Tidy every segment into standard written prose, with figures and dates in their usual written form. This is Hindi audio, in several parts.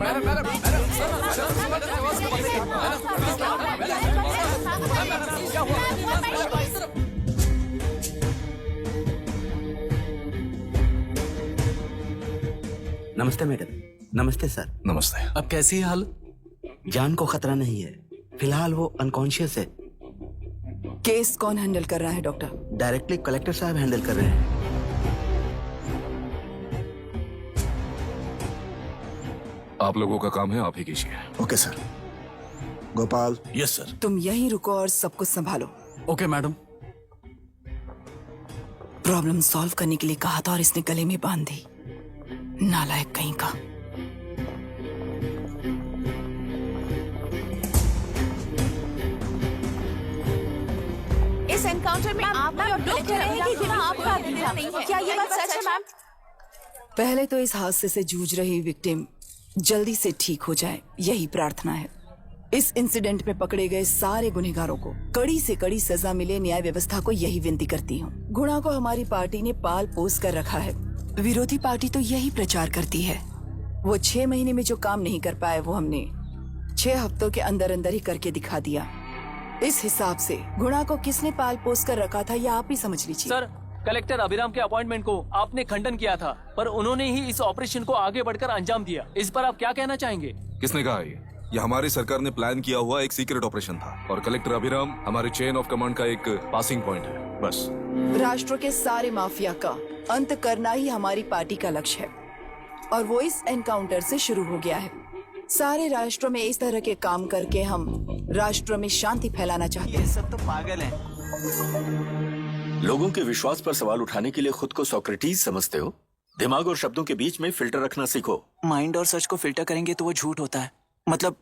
नमस्ते मैडम। नमस्ते सर। नमस्ते। अब कैसी है हाल? जान को खतरा नहीं है, फिलहाल वो अनकॉन्शियस है। केस कौन हैंडल कर रहा है डॉक्टर? डायरेक्टली कलेक्टर साहब हैंडल कर रहे हैं। आप लोगों का काम है, आप ही कीजिए। Okay sir. Gopal. Yes sir. तुम यहीं रुको और सब कुछ संभालो। Okay madam. प्रॉब्लम सॉल्व करने के लिए कहा था और इसने गले में बांध दी। नालायक कहीं का। इस एनकाउंटर में आप लोग कह रहे हैं कि बिना आपका नहीं है। क्या ये बात सच है मैम? पहले तो इस हादसे से जूझ रही विक्टिम जल्दी से ठीक हो जाए, यही प्रार्थना है। इस इंसिडेंट में पकड़े गए सारे गुनहगारों को कड़ी से कड़ी सजा मिले, न्याय व्यवस्था को यही विनती करती हूँ। गुणा को हमारी पार्टी ने पाल पोस कर रखा है। विरोधी पार्टी तो यही प्रचार करती है। वो 6 महीने में जो काम नहीं कर पाए वो हमने 6 हफ्तों के अंदर अंदर ही करके दिखा दिया। इस हिसाब से गुणा को किसने पाल पोस कर रखा था, यह आप ही समझ लीजिए। सर, कलेक्टर अभिराम के अपॉइंटमेंट को आपने खंडन किया था, पर उन्होंने ही इस ऑपरेशन को आगे बढ़कर अंजाम दिया। इस पर आप क्या कहना चाहेंगे? किसने कहा ये हमारी सरकार ने प्लान किया हुआ एक सीक्रेट ऑपरेशन था और कलेक्टर अभिराम हमारे चेन ऑफ कमांड का एक पासिंग पॉइंट है, बस। राष्ट्र के सारे माफिया का अंत करना ही हमारी पार्टी का लक्ष्य है और वो इस एनकाउंटर से शुरू हो गया है। सारे राष्ट्रों में इस तरह के काम करके हम राष्ट्र में शांति फैलाना चाहते हैं। ये सब तो पागल हैं। लोगों के विश्वास पर सवाल उठाने के लिए खुद को सोक्रेटिस समझते हो? दिमाग और शब्दों के बीच में फिल्टर रखना सीखो। माइंड और सच को फिल्टर करेंगे तो वो झूठ होता है। मतलब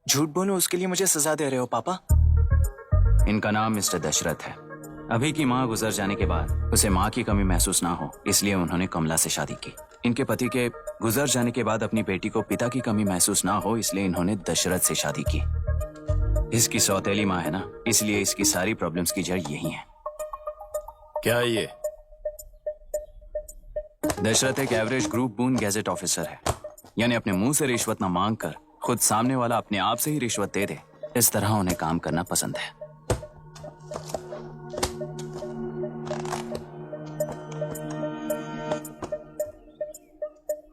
झूठ बोलो, उसके लिए मुझे सजा दे रहे हो पापा? इनका नाम मिस्टर दशरथ है। अभी की माँ गुजर जाने के बाद उसे माँ की कमी महसूस ना हो, इसलिए उन्होंने कमला से शादी की। इनके पति के गुजर जाने के बाद अपनी बेटी को पिता की कमी महसूस ना हो, इसलिए इन्होंने दशरथ से शादी की। इसकी सौतेली माँ है ना, इसलिए इसकी सारी प्रॉब्लम्स की जड़ यही है। क्या है ये? दशरथ एक एवरेज ग्रुप बून गैजेट ऑफिसर है, यानी अपने मुंह से रिश्वत न मांग कर खुद सामने वाला अपने आप से ही रिश्वत दे दे, इस तरह उन्हें काम करना पसंद है।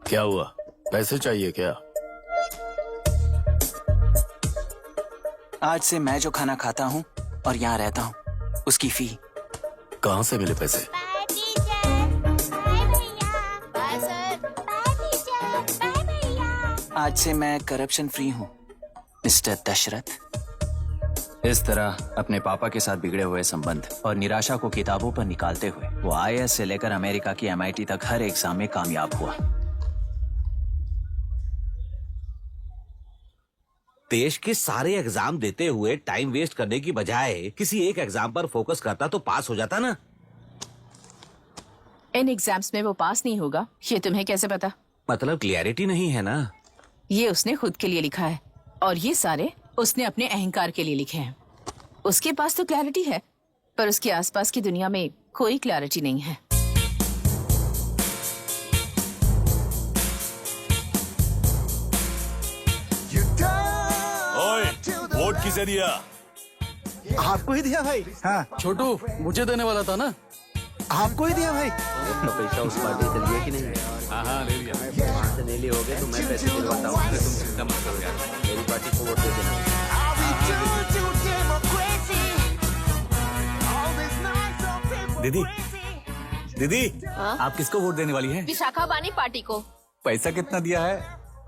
क्या हुआ? पैसे चाहिए क्या? आज से मैं जो खाना खाता हूँ और यहाँ रहता हूँ, उसकी फी। कहाँ से मिले पैसे? आज से मैं करप्शन फ्री हूँ, मिस्टर दशरथ। इस तरह अपने पापा के साथ बिगड़े हुए संबंध और निराशा को किताबों पर निकालते हुए वो IAS से लेकर अमेरिका की MIT तक हर एग्जाम में कामयाब हुआ। देश के सारे एग्जाम देते हुए टाइम वेस्ट करने की बजाय किसी एक एग्जाम पर फोकस करता तो पास हो जाता ना। इन एग्जाम्स में वो पास नहीं होगा, ये तुम्हें कैसे पता? मतलब क्लियरिटी नहीं है ना। ये उसने खुद के लिए लिखा है और ये सारे उसने अपने अहंकार के लिए लिखे हैं। उसके पास तो क्लैरिटी है, पर उसके आसपास की दुनिया में कोई क्लैरिटी नहीं है। वोट किसे दिया? आपको ही दिया भाई। हाँ छोटू, मुझे देने वाला था ना। आपको ही दिया भाई। तो पैसा उस पार्टी से लिया कि नहीं? हाँ ले लिया। वहाँ से नहीं लियोगे तो मैं पैसे दिलवाता हूँ। तुम चिंता मत करो यार, मेरी पार्टी को वोट दे देना। दीदी, दीदी, आप किसको वोट देने वाली हैं? विशाखा बानी पार्टी को। पैसा कितना दिया है?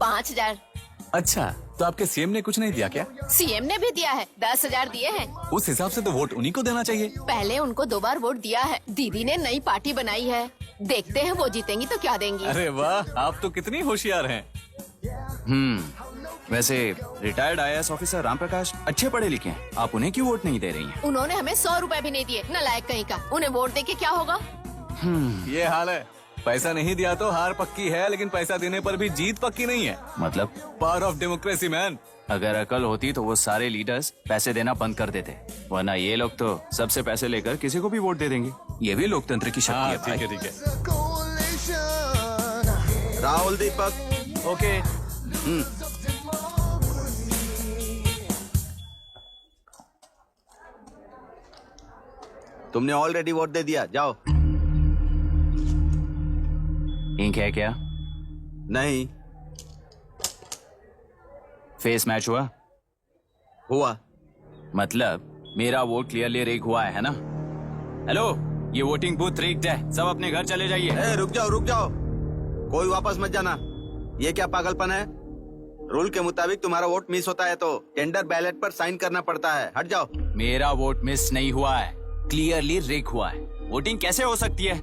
5000। अच्छा, तो आपके सीएम ने कुछ नहीं दिया क्या? सीएम ने भी दिया है, 10,000 दिए हैं। उस हिसाब से तो वोट उन्हीं को देना चाहिए। पहले उनको 2 बार वोट दिया है। दीदी ने नई पार्टी बनाई है, देखते हैं वो जीतेंगी तो क्या देंगी। अरे वाह, आप तो कितनी होशियार हैं। वैसे retired IAS officer Ram Prakash अच्छे पढ़े लिखे हैं, आप उन्हें क्यों वोट नहीं दे रही हैं? उन्होंने हमें 100 रुपए भी नहीं दिए, नालायक कहीं का। उन्हें वोट दे के क्या होगा? ये हाल है। पैसा नहीं दिया तो हार पक्की है, लेकिन पैसा देने पर भी जीत पक्की नहीं है। मतलब पावर ऑफ डेमोक्रेसी मैन। अगर अकल होती तो वो सारे लीडर्स पैसे देना बंद कर देते, वरना ये लोग तो सबसे पैसे लेकर किसी को भी वोट दे देंगे। ये भी लोकतंत्र की शक्ति है भाई। ठीक है। राहुल दीपक। ओके। तुमने ऑलरेडी वोट दे दिया, जाओ। इंक है क्या? नहीं। फेस मैच हुआ? हुआ। मतलब मेरा वोट क्लियरली रिग हुआ है ना? हेलो, ये वोटिंग बूथ रिग्ड है, सब अपने घर चले जाइए। रुक जाओ रुक जाओ, कोई वापस मत जाना। ये क्या पागलपन है? रूल के मुताबिक तुम्हारा वोट मिस होता है तो टेंडर बैलेट पर साइन करना पड़ता है। हट जाओ। मेरा वोट मिस नहीं हुआ है, क्लियरली रिग हुआ है। वोटिंग कैसे हो सकती है?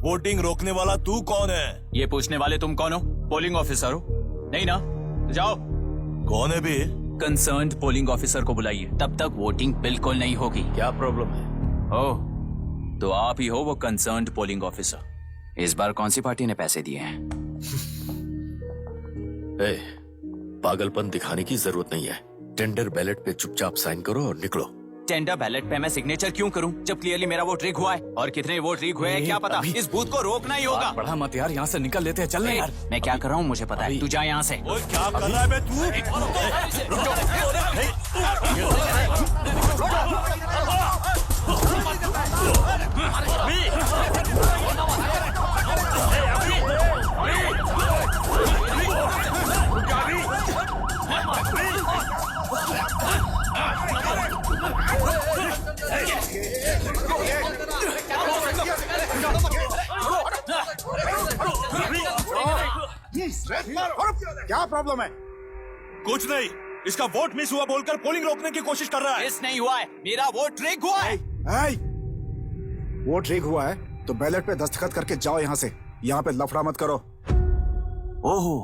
वोटिंग रोकने वाला तू कौन है? ये पूछने वाले तुम कौन हो? पोलिंग ऑफिसर हो? नहीं ना? जाओ। कौन है बे? कंसर्न्ड पोलिंग ऑफिसर को बुलाइए, तब तक वोटिंग बिल्कुल नहीं होगी। क्या प्रॉब्लम है? ओह, तो आप ही हो वो कंसर्न्ड पोलिंग ऑफिसर। इस बार कौन सी पार्टी ने पैसे दिए हैं? पागलपन दिखाने की जरूरत नहीं है। टेंडर बैलेट पे चुपचाप साइन करो और निकलो। टेंडर बैलेट पे मैं सिग्नेचर क्यों करूं जब क्लियरली मेरा वोट रिग हुआ है? और कितने वोट रिग हुए हैं क्या पता? इस बूथ को रोकना ही होगा। बढ़ा मत यार, यहाँ से निकल लेते हैं। चल यार। मैं क्या कर रहा हूँ मुझे पता है, तू जा यहाँ से। ओए क्या कर रहा है बे तू? क्या प्रॉब्लम है? कुछ नहीं, इसका वोट मिस हुआ बोलकर पोलिंग रोकने की कोशिश कर रहा है। मिस नहीं हुआ है, मेरा वोट रिग हुआ है। वोट रिग हुआ है तो बैलेट पे दस्तखत करके जाओ यहाँ से। यहाँ पे लफड़ा मत करो। ओहो,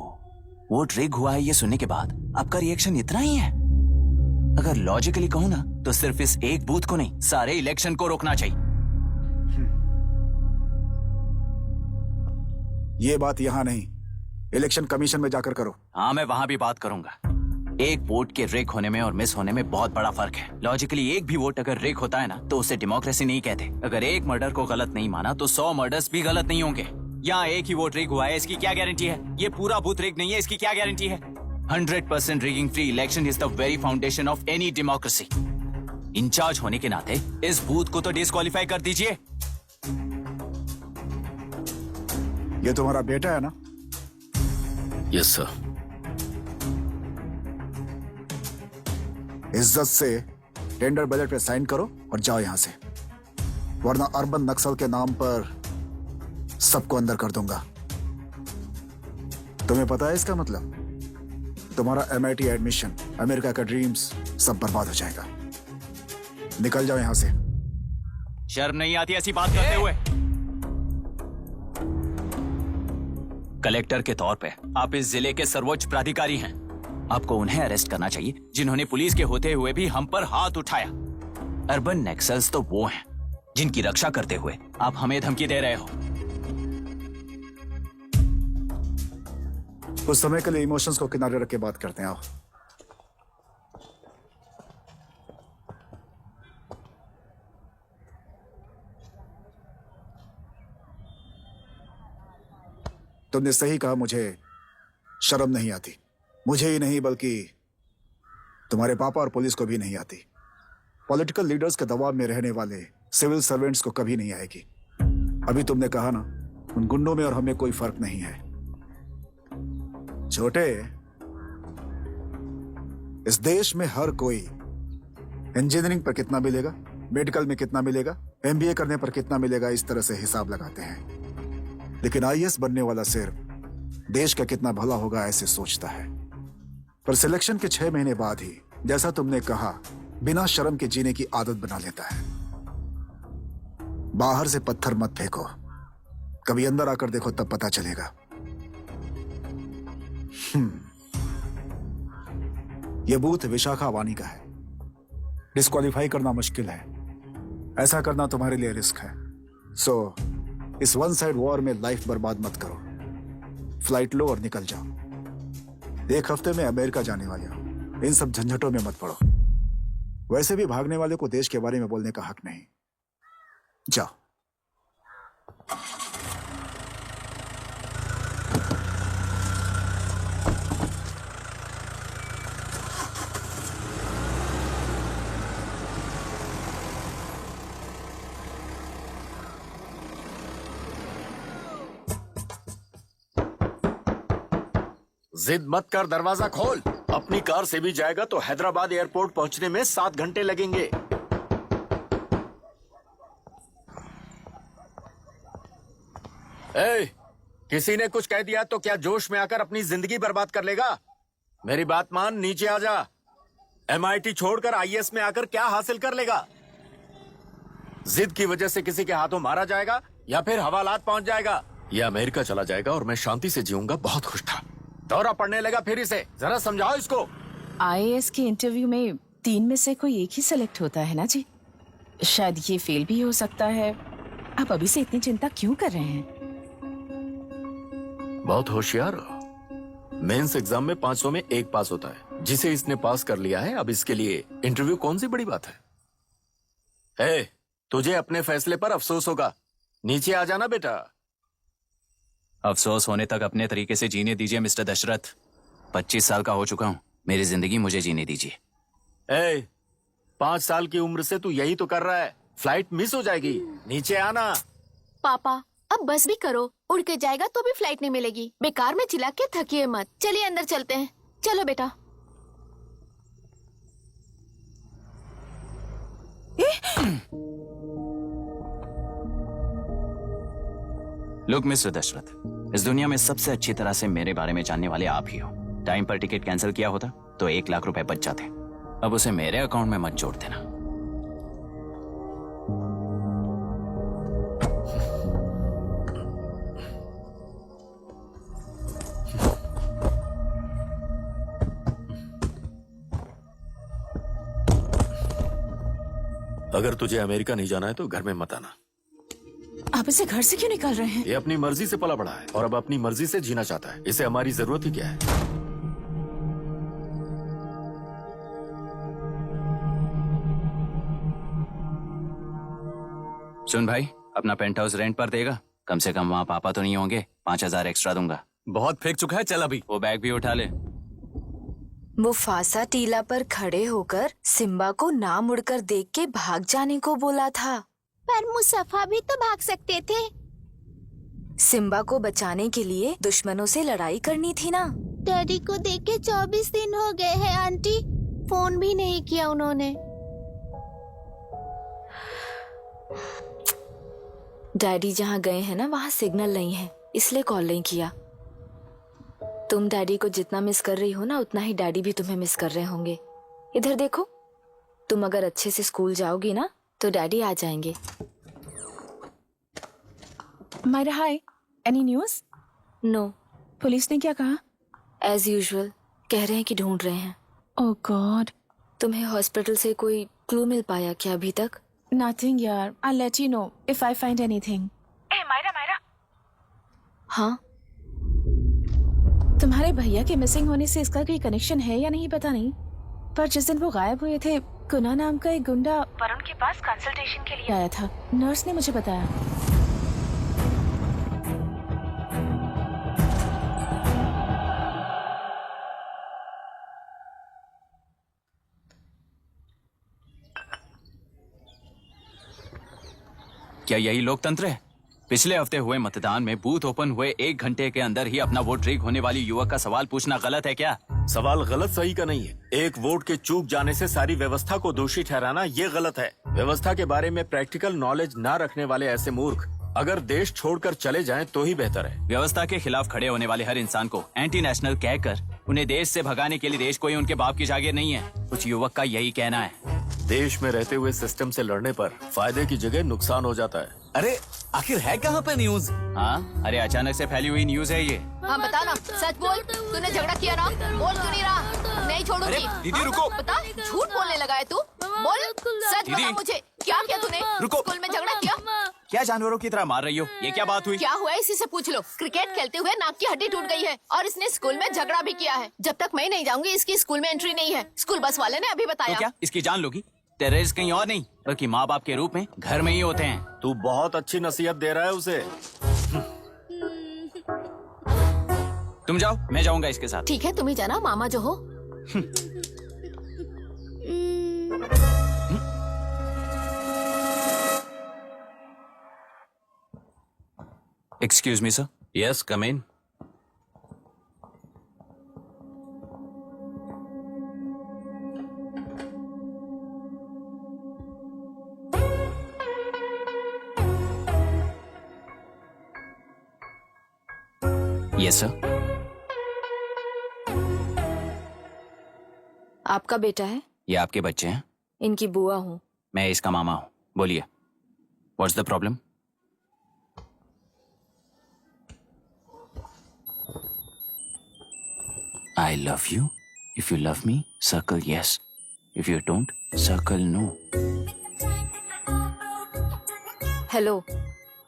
वोट रिग हुआ है ये सुनने के बाद आपका रिएक्शन इतना ही है? अगर लॉजिकली कहूँ ना तो सिर्फ इस एक बूथ को नहीं, सारे इलेक्शन को रोकना चाहिए। ये बात यहाँ नहीं, इलेक्शन कमीशन में जाकर करो। हाँ, मैं वहां भी बात करूंगा। एक वोट के रिग होने में और मिस होने में बहुत बड़ा फर्क है। लॉजिकली एक भी वोट अगर रिग होता है ना तो उसे डेमोक्रेसी नहीं कहते। अगर एक मर्डर को गलत नहीं माना तो 100 मर्डर्स भी गलत नहीं होंगे। यहाँ एक ही वोट रिग हुआ है, इसकी क्या गारंटी है? ये पूरा बूथ रिग नहीं है, इसकी क्या गारंटी है? 100% rigging free election is the very foundation of any democracy. Incharge होने के नाते इस बूथ को तो डिस्क्वालीफाई कर दीजिए। ये तुम्हारा बेटा है ना? Yes sir. इज्जत से टेंडर बैलेट पे साइन करो और जाओ यहां से, वरना अर्बन नक्सल के नाम पर सबको अंदर कर दूंगा। तुम्हें पता है इसका मतलब? तुम्हारा MIT एडमिशन, अमेरिका का ड्रीम्स सब बर्बाद हो जाएगा। निकल जाओ यहां से। शर्म नहीं आती ऐसी बात करते हुए? कलेक्टर के तौर पे आप इस जिले के सर्वोच्च प्राधिकारी हैं। आपको उन्हें अरेस्ट करना चाहिए जिन्होंने पुलिस के होते हुए भी हम पर हाथ उठाया। अर्बन नक्सल्स तो वो हैं जिनकी रक्षा करते हुए आप हमें धमकी दे रहे हो। कुछ समय के लिए इमोशंस को किनारे रख के बात करते हैं। आओ। तुमने सही कहा, मुझे शर्म नहीं आती। मुझे ही नहीं बल्कि तुम्हारे पापा और पुलिस को भी नहीं आती। पॉलिटिकल लीडर्स के दबाव में रहने वाले सिविल सर्वेंट्स को कभी नहीं आएगी। अभी तुमने कहा ना, उन गुंडों में और हमें कोई फर्क नहीं है। छोटे, इस देश में हर कोई इंजीनियरिंग पर कितना मिलेगा, मेडिकल में कितना मिलेगा, MBA करने पर कितना मिलेगा, इस तरह से हिसाब लगाते हैं। लेकिन IAS बनने वाला सिर्फ देश का कितना भला होगा ऐसे सोचता है। पर सिलेक्शन के 6 महीने बाद ही, जैसा तुमने कहा, बिना शर्म के जीने की आदत बना लेता है। बाहर से पत्थर मत फेंको, कभी अंदर आकर देखो तब पता चलेगा। यह बूथ विशाखा वानी का है। डिस्क्वालीफाई करना मुश्किल है, ऐसा करना तुम्हारे लिए रिस्क है। सो इस वन साइड वॉर में लाइफ बर्बाद मत करो। फ्लाइट लो और निकल जाओ। 1 हफ्ते में अमेरिका जाने वाले हो, इन सब झंझटों में मत पड़ो। वैसे भी भागने वाले को देश के बारे में बोलने का हक नहीं। जाओ। जिद मत कर, दरवाजा खोल। अपनी कार से भी जाएगा तो हैदराबाद एयरपोर्ट पहुंचने में 7 घंटे लगेंगे। ए, किसी ने कुछ कह दिया तो क्या जोश में आकर अपनी जिंदगी बर्बाद कर लेगा? मेरी बात मान, नीचे आ जा। MIT छोड़कर IAS में आकर क्या हासिल कर लेगा? जिद की वजह से किसी के हाथों मारा जाएगा या फिर हवालात पहुंच जाएगा, या अमेरिका चला जाएगा और मैं शांति से जीऊंगा। बहुत खुश था, दौरा पड़ने लगा फिर इसे। जरा समझाओ इसको। IAS के इंटरव्यू में 3 में से कोई एक ही सेलेक्ट होता है ना जी? शायद ये फेल भी हो सकता है। आप अभी से इतनी चिंता क्यों कर रहे हैं? बहुत होशियार हो। मेंस एग्जाम में 500 में 1 पास होता है, जिसे इसने पास कर लिया है। अब इसके लिए इंटरव्यू कौन सी बड़ी बात है? ए, तुझे अपने फैसले पर अफसोस होगा। नीचे आ जाना बेटा। अफसोस होने तक अपने तरीके से जीने दीजिए मिस्टर दशरथ। 25 साल का हो चुका हूँ, मेरी जिंदगी मुझे जीने दीजिए। ए, 5 साल की उम्र से तू यही तो कर रहा है। फ्लाइट मिस हो जाएगी, नीचे आना। पापा अब बस भी करो, उड़ के जाएगा तो भी फ्लाइट नहीं मिलेगी। बेकार में चिल्ला के थकिए मत। चलिए अंदर चलते हैं। चलो बेटा। लुक मिस्टर दशरथ, इस दुनिया में सबसे अच्छी तरह से मेरे बारे में जानने वाले आप ही हो। टाइम पर टिकट कैंसिल किया होता तो 1 लाख रुपए बच जाते। अब उसे मेरे अकाउंट में मत जोड़ देना। अगर तुझे अमेरिका नहीं जाना है तो घर में मत आना। आप इसे घर से क्यों निकाल रहे हैं? ये अपनी मर्जी से पला बड़ा है और अब अपनी मर्जी से जीना चाहता है। इसे हमारी जरूरत ही क्या है? सुन भाई, अपना पेंट हाउस रेंट पर देगा? कम से कम वहाँ पापा तो नहीं होंगे। 5000 एक्स्ट्रा दूंगा। बहुत फेंक चुका है, चल अभी। वो बैग भी उठा ले। मुफासा टीला पर खड़े होकर सिम्बा को ना मुड़कर देख के भाग जाने को बोला था। पर मुसफा भी तो भाग सकते थे। सिम्बा को बचाने के लिए दुश्मनों से लड़ाई करनी थी ना। डैडी को देख के 24 दिन हो गए हैं आंटी। फोन भी नहीं किया उन्होंने। डैडी जहाँ गए हैं ना, वहाँ सिग्नल नहीं है, इसलिए कॉल नहीं किया। तुम डैडी को जितना मिस कर रही हो ना, उतना ही डैडी भी तुम्हें मिस कर रहे होंगे। इधर देखो, तुम अगर अच्छे से स्कूल जाओगी ना तो डैडी आ जाएंगे। मायरा हाय, एनी न्यूज़? नो। पुलिस ने क्या कहा? एज यूजुअल कह रहे हैं कि ढूंढ रहे हैं। ओह गॉड। तुम्हें हॉस्पिटल से कोई क्लू मिल पाया क्या अभी तक? नथिंग यार, I let you know if I find anything. ए मायरा। हाँ, तुम्हारे भैया के मिसिंग होने से इसका कोई कनेक्शन है या नहीं पता नहीं, पर जिस दिन वो गायब हुए थे, कुना नाम का एक गुंडा वरुण के पास कंसल्टेशन के लिए आया था। नर्स ने मुझे बताया। क्या यही लोकतंत्र है? पिछले हफ्ते हुए मतदान में बूथ ओपन हुए 1 घंटे के अंदर ही अपना वोट रीक होने वाली युवक का सवाल पूछना गलत है क्या? सवाल गलत सही का नहीं है। एक वोट के चूक जाने से सारी व्यवस्था को दोषी ठहराना ये गलत है। व्यवस्था के बारे में प्रैक्टिकल नॉलेज ना रखने वाले ऐसे मूर्ख अगर देश छोड़कर चले जाएं तो ही बेहतर है। व्यवस्था के खिलाफ खड़े होने वाले हर इंसान को एंटी नेशनल कहकर उन्हें देश से भगाने के लिए देश कोई उनके बाप की जागीर नहीं है। कुछ युवक का यही कहना है। देश में रहते हुए सिस्टम से लड़ने पर फायदे की जगह नुकसान हो जाता है। अरे आखिर है कहाँ पे न्यूज? हाँ, अरे अचानक से फैली हुई न्यूज है ये। हाँ बता ना, सच बोल। तूने झगड़ा किया ना? बोल क्यों नहीं रहा? नहीं छोड़ूंगी। दीदी रुको। बता, झूठ बोलने लगा है तू। बोल, सच बता मुझे, क्या किया तूने? रुको। स्कूल में झगड़ा किया? क्या जानवरों की तरह मार रही हो? ये क्या बात हुई? क्या हुआ इसी से पूछ लो। क्रिकेट खेलते हुए नाक की हड्डी टूट गई है और इसने स्कूल में झगड़ा भी किया है। जब तक मैं नहीं जाऊंगी इसकी स्कूल में एंट्री नहीं है। स्कूल बस वाले ने अभी बताया। तो क्या इसकी जान लोगी? टेररिस्ट कहीं और नहीं बल्कि माँ बाप के रूप में घर में ही होते हैं। तू बहुत अच्छी नसीहत दे रहा है उसे। तुम जाओ, मैं जाऊंगा इसके साथ। ठीक है, तुम ही जाना, मामा जो हो। Excuse me sir. Yes, come in. Yes sir. आपका बेटा है? ये आपके बच्चे हैं? इनकी बुआ हूँ। मैं इसका मामा हूँ। बोलिए, what's the problem? I love you. If you love me, circle yes. If you don't, circle no. Hello,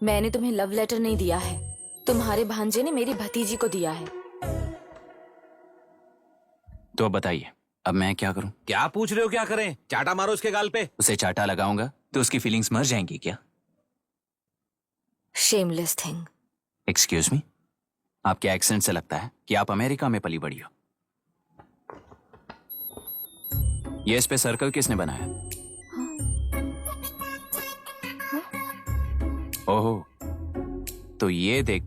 मैंने तुम्हें लव लेटर नहीं दिया है। तुम्हारे भांजे ने मेरी भतीजी को दिया है। तो अब बताइए, अब मैं क्या करूं? क्या पूछ रहे हो? क्या करें? चाटा मारो उसके गाल पे। उसे चाटा लगाऊंगा तो उसकी फीलिंग्स मर जाएंगी क्या? Shameless thing. एक्सक्यूज मी, आपके एक्सेंट से लगता है कि आप अमेरिका में पली बड़ी हो। ये इस पे सर्कल किसने बनाया? ओहो, तो ये देख